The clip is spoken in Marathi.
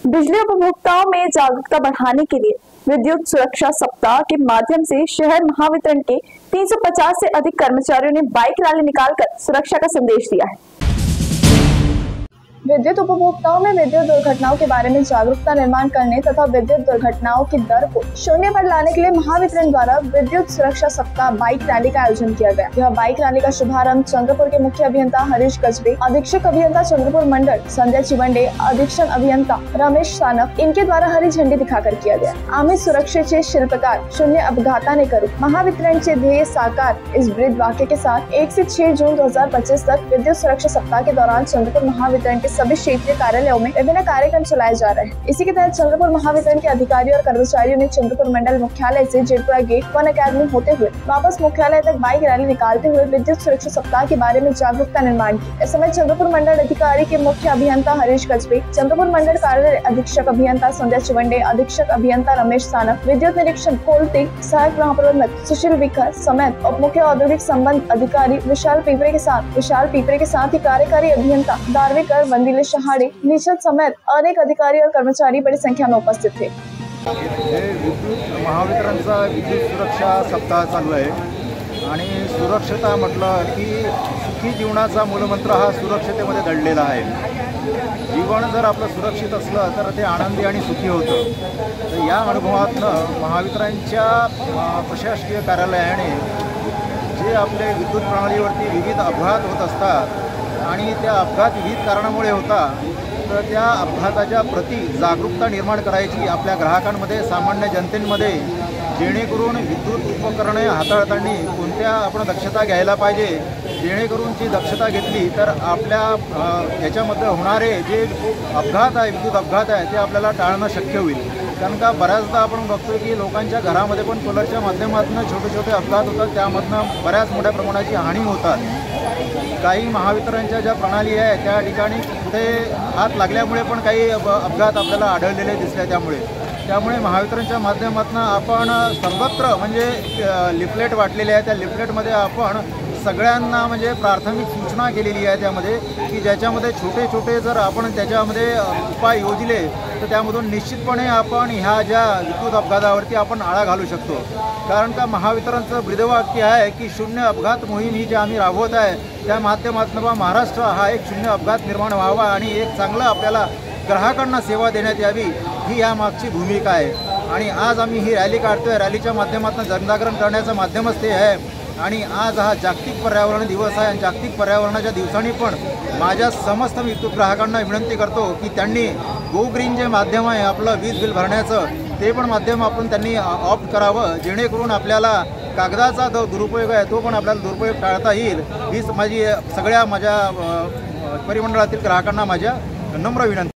बिजली उपभोक्ताओं में जागरूकता बढ़ाने के लिए विद्युत सुरक्षा सप्ताह के माध्यम से शहर महावितरण के 350 से अधिक कर्मचारियों ने बाइक रैली निकालकर सुरक्षा का संदेश दिया है। विद्युत उपभोक्ताओं में विद्युत दुर्घटनाओं के बारे में जागरूकता निर्माण करने तथा विद्युत दुर्घटनाओं की दर को शून्य पर लाने के लिए महावितरण द्वारा विद्युत सुरक्षा सप्ताह बाइक रैली का आयोजन किया गया। यह बाइक रैली का शुभारंभ चंद्रपुर के मुख्य अभियंता हरीश गजबे, अधीक्षक अभियंता चंद्रपुर मंडल संजय चिवंडे, अधीक्षक अभियंता रमेश सानप इनके द्वारा हरी झंडी दिखाकर किया गया। आम्ही सुरक्षेचे शिल्पकार शून्य अपघाताने करू महावितरणचे ध्येय साकार इस ब्रीद वाक्य के साथ 1 से 6 जून 2025 तक विद्युत सुरक्षा सप्ताह के दौरान चंद्रपुर महावितरण सभी क्षेत्रीय कार्यालयों में विभिन्न कार्यक्रम चलाए जा रहे हैं। इसी के तहत चंद्रपुर महावितरण के अधिकारियों और कर्मचारियों ने चंद्रपुर मंडल मुख्यालय से जेटपुरा गेट 1 अकेडमी होते हुए वापस मुख्यालय तक बाइक रैली निकालते हुए विद्युत सुरक्षा सप्ताह के बारे में जागरूकता निर्माण की। इस समय चंद्रपुर मंडल अधिकारी के मुख्य अभियंता हरीश गजबे, चंद्रपुर मंडल कार्यालय अधीक्षक अभियंता संजय चिवंडे, अधीक्षक अभियंता रमेश सानप, विद्युत निरीक्षक कोलती, सहायक महाप्रबंधक सुशील विखर समेत उप मुख्य औद्योगिक संबंध अधिकारी विशाल पीपरे के साथ ही कार्यकारी अभियंता दारवेकर, वंदिले शहाडे, निशद समेत अनेक अधिकारी और कर्मचारी बड़ी संख्या में उपस्थित थे। विद्युत महावितरणचा विद्युत सुरक्षा सप्ताह चालू आहे आणि सुरक्षता म्हटलं की सुखी जीवनाचा मूलमंत्र हा सुरक्षतेमध्ये दडलेला आहे। जीवन जर आपलं सुरक्षित असलं तर ते आनंदी आणि सुखी होतं। तर या अनुभवातनं महावितरणच्या प्रशासकीय कार्यालयाने जे आपले विद्युत प्रणालीवरती विविध अपघात होत असतात आणि त्या अपघात विविध कारणामुळे होता, तर त्या अपघाताच्या प्रति जागरूकता निर्माण करायची आपल्या ग्राहकांमध्ये, सामान्य जनतेमध्ये, जेणेकरून विद्युत उपकरणे हाताळताना कोणत्या आपण दक्षता घ्यायला पाहिजे, जेणेकरून ती दक्षता घेतली तर आपल्या याच्यामध्ये होणारे जे अपघात आहे, विद्युत अपघात आहे, ते आपल्याला टाळणं शक्य होईल। कारण का बऱ्याचदा आपण बघतो की लोकांच्या घरामध्ये पण कूलरच्या माध्यमातून छोटे छोटे अपघात होतात, त्यामधनं बऱ्याच मोठ्या प्रमाणाची हानी होतात। काही महावितरणच्या ज्या प्रणाली आहे त्या ठिकाणी कुठे हात लागल्यामुळे पण काही अपघात आपल्याला आढळलेले दिसले। त्यामुळे महावितरणच्या माध्यमातून आपण सर्वत्र म्हणजे लिफलेट वाटलेले आहे, त्या लिफलेटमध्ये आपण सगळ्यांना म्हणजे प्राथमिक सूचना केलेली आहे त्यामध्ये की ज्याच्यामध्ये छोटे छोटे जर आपण त्याच्यामध्ये उपाय योजले तर त्यामधून निश्चितपणे आपण ह्या ज्या विद्युत अपघातावरती आपण आळा घालू शकतो। कारण का महावितरणचं ब्रीदवाक्य आहे की शून्य अपघात मोहीम ही जी आम्ही राबवत आहे त्या माध्यमातून महाराष्ट्र हा एक शून्य अपघात निर्माण व्हावा आणि एक चांगलं आपल्याला ग्राहकांना सेवा देण्यात यावी ही यामागची भूमिका आहे। आणि आज आम्ही ही रॅली काढतोय, रॅलीच्या माध्यमातून जनजागरण करण्याचं माध्यमच ते आहे। आणि आज हा जागतिक पर्यावरण दिवस आहे आणि जागतिक पर्यावरणाच्या दिवसांनी पण माझ्या समस्त विद्युत ग्राहकांना विनंती करतो की त्यांनी गो ग्रीन जे माध्यम आहे आपलं वीज बिल भरण्याचं, ते पण माध्यम आपण त्यांनी ऑप्ट करावं, जेणेकरून आपल्याला कागदाचा जो दुरुपयोग आहे तो पण आपल्याला दुरुपयोग टाळता येईल। हीच माझी सगळ्या माझ्या परिमंडळातील ग्राहकांना माझ्या नम्र विनंती।